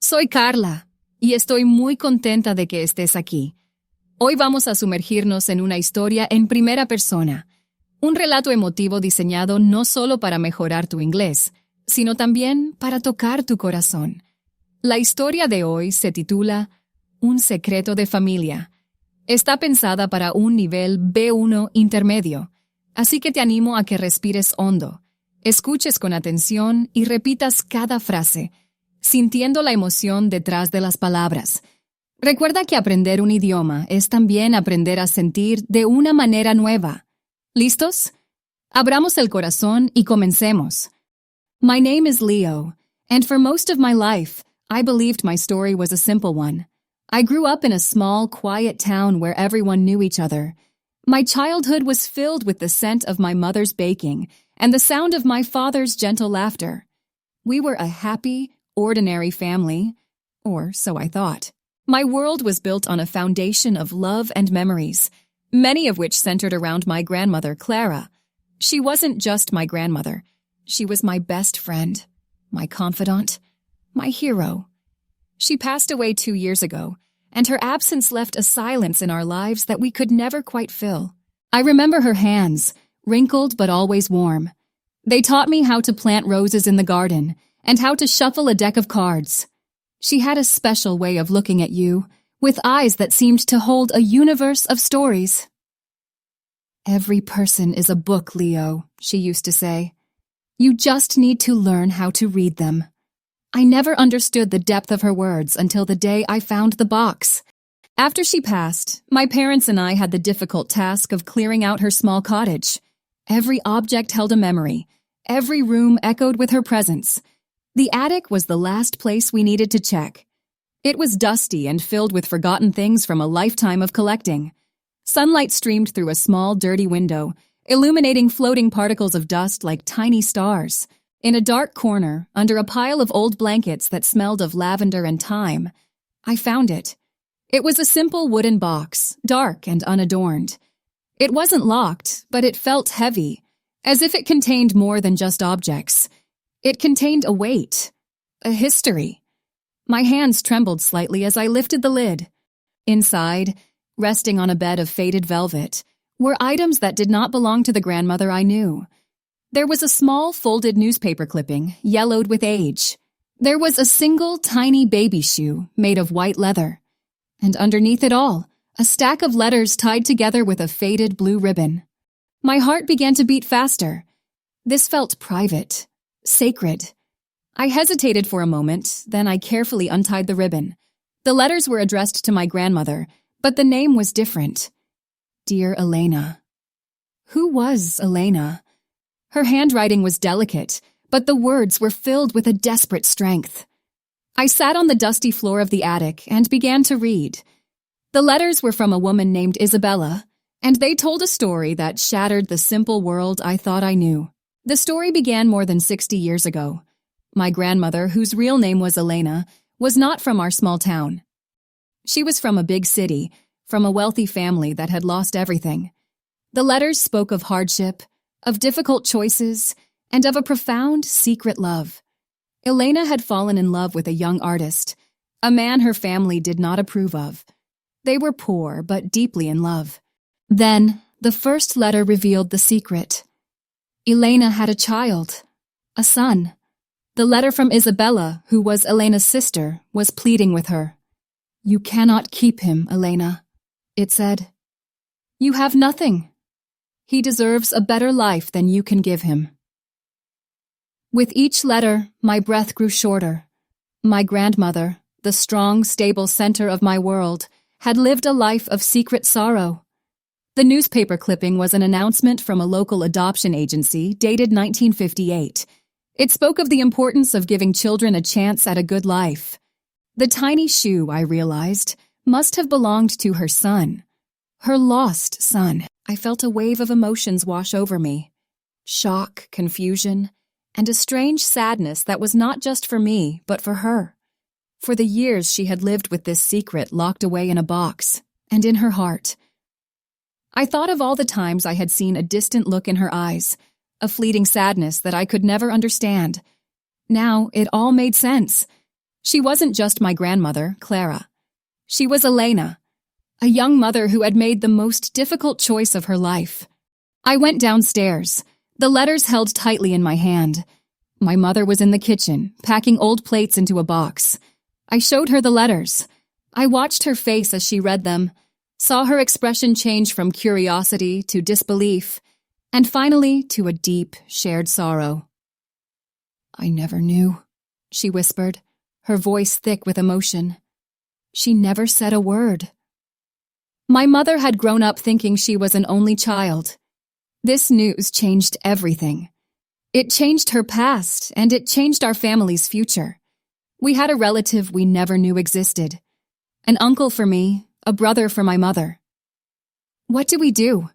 Soy Carla, y estoy muy contenta de que estés aquí. Hoy vamos a sumergirnos en una historia en primera persona, un relato emotivo diseñado no solo para mejorar tu inglés, sino también para tocar tu corazón. La historia de hoy se titula Un secreto de familia. Está pensada para un nivel B1 intermedio, así que te animo a que respires hondo, escuches con atención y repitas cada frase, sintiendo la emoción detrás de las palabras. Recuerda que aprender un idioma es también aprender a sentir de una manera nueva. ¿Listos? Abramos el corazón y comencemos. My name is Leo, and for most of my life, I believed my story was a simple one. I grew up in a small, quiet town where everyone knew each other. My childhood was filled with the scent of my mother's baking and the sound of my father's gentle laughter. We were a happy, ordinary family, or so I thought. My world was built on a foundation of love and memories, many of which centered around my grandmother, Clara. She wasn't just my grandmother. She was my best friend, my confidant, my hero. She passed away 2 years ago, and her absence left a silence in our lives that we could never quite fill. I remember her hands, wrinkled but always warm. They taught me how to plant roses in the garden and how to shuffle a deck of cards. She had a special way of looking at you, with eyes that seemed to hold a universe of stories. Every person is a book, Leo, she used to say. You just need to learn how to read them. I never understood the depth of her words until the day I found the box. After she passed, my parents and I had the difficult task of clearing out her small cottage. Every object held a memory. Every room echoed with her presence. The attic was the last place we needed to check. It was dusty and filled with forgotten things from a lifetime of collecting. Sunlight streamed through a small, dirty window, illuminating floating particles of dust like tiny stars. In a dark corner, under a pile of old blankets that smelled of lavender and thyme, I found it. It was a simple wooden box, dark and unadorned. It wasn't locked, but it felt heavy, as if it contained more than just objects. It contained a weight, a history. My hands trembled slightly as I lifted the lid. Inside, resting on a bed of faded velvet, were items that did not belong to the grandmother I knew. There was a small folded newspaper clipping, yellowed with age. There was a single tiny baby shoe made of white leather. And underneath it all, a stack of letters tied together with a faded blue ribbon. My heart began to beat faster. This felt private, sacred. I hesitated for a moment, then I carefully untied the ribbon. The letters were addressed to my grandmother, but the name was different. Dear Elena. Who was Elena? Her handwriting was delicate, but the words were filled with a desperate strength. I sat on the dusty floor of the attic and began to read. The letters were from a woman named Isabella, and they told a story that shattered the simple world I thought I knew. The story began more than 60 years ago. My grandmother, whose real name was Elena, was not from our small town. She was from a big city, from a wealthy family that had lost everything. The letters spoke of hardship, of difficult choices, and of a profound, secret love. Elena had fallen in love with a young artist, a man her family did not approve of. They were poor, but deeply in love. Then, the first letter revealed the secret. Elena had a child, a son. The letter from Isabella, who was Elena's sister, was pleading with her. You cannot keep him, Elena, it said. You have nothing. He deserves a better life than you can give him. With each letter, my breath grew shorter. My grandmother, the strong, stable center of my world, had lived a life of secret sorrow. The newspaper clipping was an announcement from a local adoption agency dated 1958. It spoke of the importance of giving children a chance at a good life. The tiny shoe, I realized, must have belonged to her son. Her lost son. I felt a wave of emotions wash over me. Shock, confusion, and a strange sadness that was not just for me, but for her. For the years she had lived with this secret locked away in a box, and in her heart. I thought of all the times I had seen a distant look in her eyes, a fleeting sadness that I could never understand. Now it all made sense. She wasn't just my grandmother, Clara. She was Elena, a young mother who had made the most difficult choice of her life. I went downstairs, the letters held tightly in my hand. My mother was in the kitchen, packing old plates into a box. I showed her the letters. I watched her face as she read them, saw her expression change from curiosity to disbelief, and finally to a deep, shared sorrow. "I never knew," she whispered, her voice thick with emotion. She never said a word. My mother had grown up thinking she was an only child. This news changed everything. It changed her past, and it changed our family's future. We had a relative we never knew existed. An uncle for me, a brother for my mother. "What do we do?"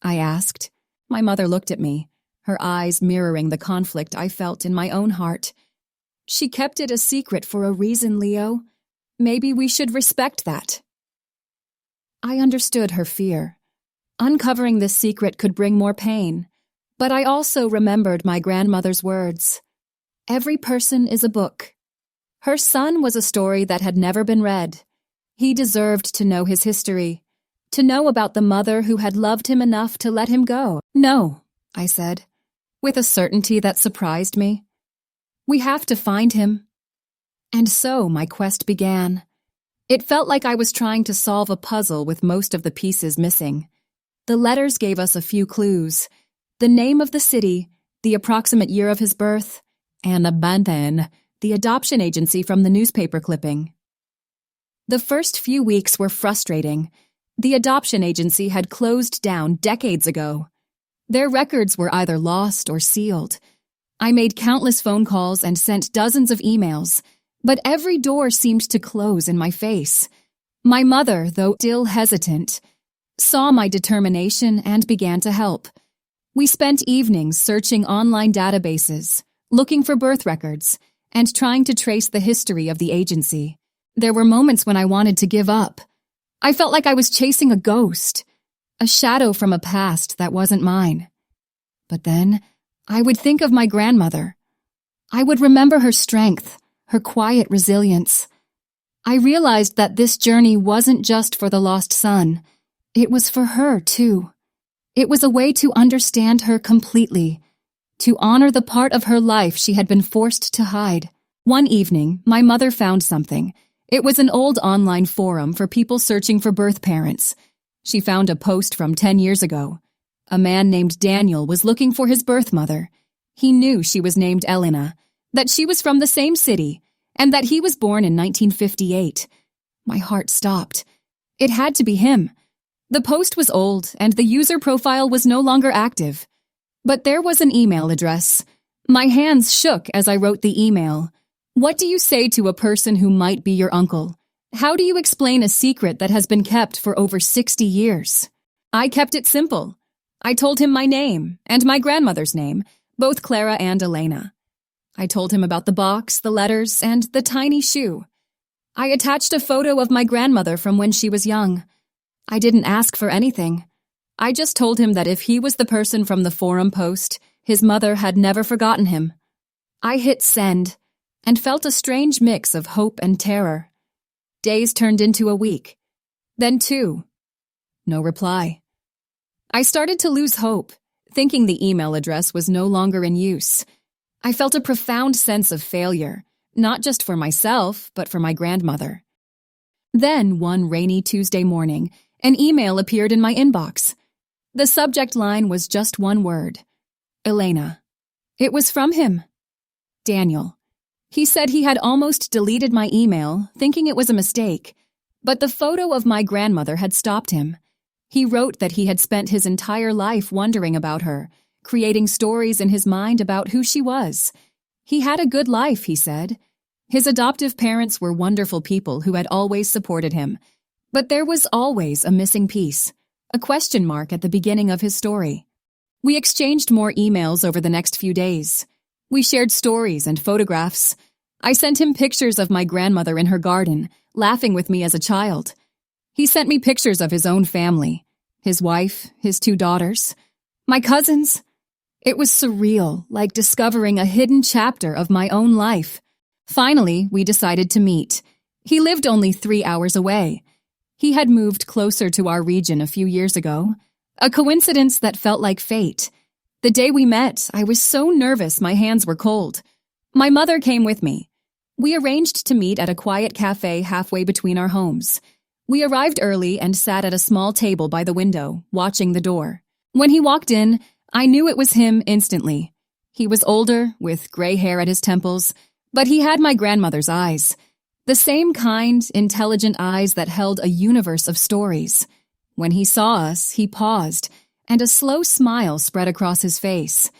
I asked. My mother looked at me, her eyes mirroring the conflict I felt in my own heart. "She kept it a secret for a reason, Leo. Maybe we should respect that." I understood her fear. Uncovering this secret could bring more pain, but I also remembered my grandmother's words. Every person is a book. Her son was a story that had never been read. He deserved to know his history, to know about the mother who had loved him enough to let him go. "No," I said, with a certainty that surprised me. "We have to find him." And so my quest began. It felt like I was trying to solve a puzzle with most of the pieces missing. The letters gave us a few clues: the name of the city, the approximate year of his birth, and Aprende, the adoption agency from the newspaper clipping. The first few weeks were frustrating. The adoption agency had closed down decades ago. Their records were either lost or sealed. I made countless phone calls and sent dozens of emails, but every door seemed to close in my face. My mother, though still hesitant, saw my determination and began to help. We spent evenings searching online databases, looking for birth records, and trying to trace the history of the agency. There were moments when I wanted to give up. I felt like I was chasing a ghost, a shadow from a past that wasn't mine. But then, I would think of my grandmother. I would remember her strength, her quiet resilience. I realized that this journey wasn't just for the lost son. It was for her, too. It was a way to understand her completely, to honor the part of her life she had been forced to hide. One evening, my mother found something. It was an old online forum for people searching for birth parents. She found a post from 10 years ago. A man named Daniel was looking for his birth mother. He knew she was named Elena, that she was from the same city, and that he was born in 1958. My heart stopped. It had to be him. The post was old, and the user profile was no longer active. But there was an email address. My hands shook as I wrote the email. What do you say to a person who might be your uncle? How do you explain a secret that has been kept for over 60 years? I kept it simple. I told him my name, and my grandmother's name, both Clara and Elena. I told him about the box, the letters, and the tiny shoe. I attached a photo of my grandmother from when she was young. I didn't ask for anything. I just told him that if he was the person from the forum post, his mother had never forgotten him. I hit send and felt a strange mix of hope and terror. Days turned into a week, then 2. No reply. I started to lose hope, thinking the email address was no longer in use. I felt a profound sense of failure, not just for myself, but for my grandmother. Then, one rainy Tuesday morning, an email appeared in my inbox. The subject line was just one word: Elena. It was from him. Daniel. He said he had almost deleted my email, thinking it was a mistake, but the photo of my grandmother had stopped him. He wrote that he had spent his entire life wondering about her, creating stories in his mind about who she was. He had a good life, he said. His adoptive parents were wonderful people who had always supported him, but there was always a missing piece, a question mark at the beginning of his story. We exchanged more emails over the next few days. We shared stories and photographs. I sent him pictures of my grandmother in her garden, laughing with me as a child. He sent me pictures of his own family, his wife, his 2 daughters, my cousins. It was surreal, like discovering a hidden chapter of my own life. Finally, we decided to meet. He lived only 3 hours away. He had moved closer to our region a few years ago. A coincidence that felt like fate. The day we met, I was so nervous my hands were cold. My mother came with me. We arranged to meet at a quiet cafe halfway between our homes. We arrived early and sat at a small table by the window, watching the door. When he walked in, I knew it was him instantly. He was older, with gray hair at his temples, but he had my grandmother's eyes. The same kind, intelligent eyes that held a universe of stories. When he saw us, he paused, and a slow smile spread across his face.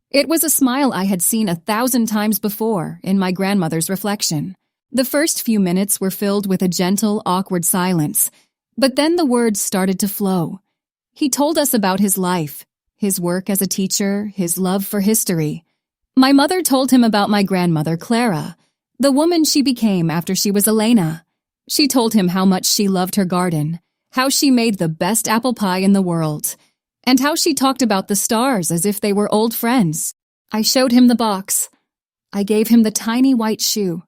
It was a smile I had seen 1,000 times before in my grandmother's reflection. The first few minutes were filled with a gentle, awkward silence, but then the words started to flow. He told us about his life, his work as a teacher, his love for history. My mother told him about my grandmother, Clara, the woman she became after she was Elena. She told him how much she loved her garden, how she made the best apple pie in the world, and how she talked about the stars as if they were old friends. I showed him the box. I gave him the tiny white shoe.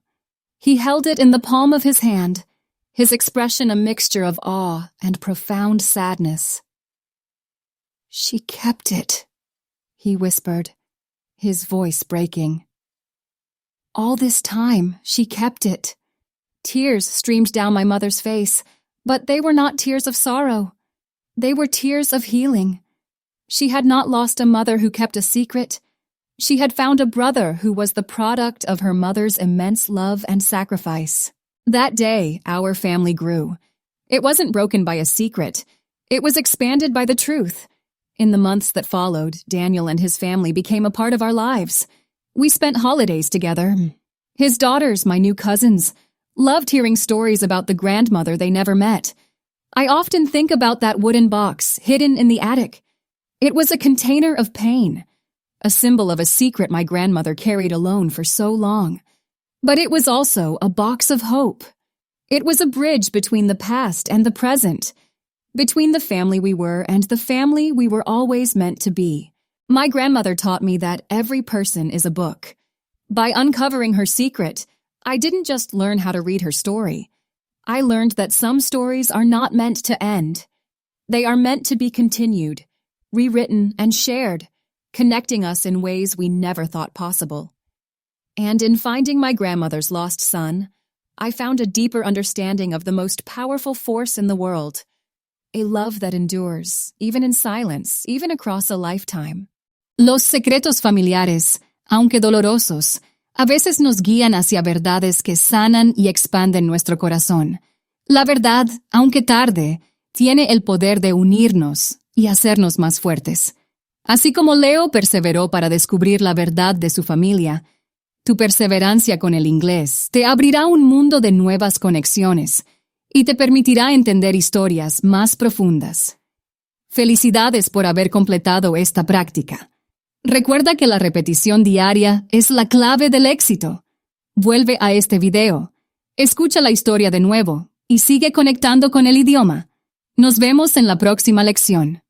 He held it in the palm of his hand, his expression a mixture of awe and profound sadness. "She kept it," he whispered, his voice breaking. All this time, she kept it. Tears streamed down my mother's face, but they were not tears of sorrow. They were tears of healing. She had not lost a mother who kept a secret. She had found a brother who was the product of her mother's immense love and sacrifice. That day, our family grew. It wasn't broken by a secret. It was expanded by the truth. In the months that followed, Daniel and his family became a part of our lives. We spent holidays together. His daughters, my new cousins, loved hearing stories about the grandmother they never met. I often think about that wooden box hidden in the attic. It was a container of pain, a symbol of a secret my grandmother carried alone for so long. But it was also a box of hope. It was a bridge between the past and the present, between the family we were and the family we were always meant to be. My grandmother taught me that every person is a book. By uncovering her secret, I didn't just learn how to read her story. I learned that some stories are not meant to end. They are meant to be continued, rewritten and shared, connecting us in ways we never thought possible. And in finding my grandmother's lost son, I found a deeper understanding of the most powerful force in the world, a love that endures, even in silence, even across a lifetime. Los secretos familiares, aunque dolorosos, a veces nos guían hacia verdades que sanan y expanden nuestro corazón. La verdad, aunque tarde, tiene el poder de unirnos y hacernos más fuertes. Así como Leo perseveró para descubrir la verdad de su familia, tu perseverancia con el inglés te abrirá un mundo de nuevas conexiones y te permitirá entender historias más profundas. Felicidades por haber completado esta práctica. Recuerda que la repetición diaria es la clave del éxito. Vuelve a este video, escucha la historia de nuevo y sigue conectando con el idioma. Nos vemos en la próxima lección.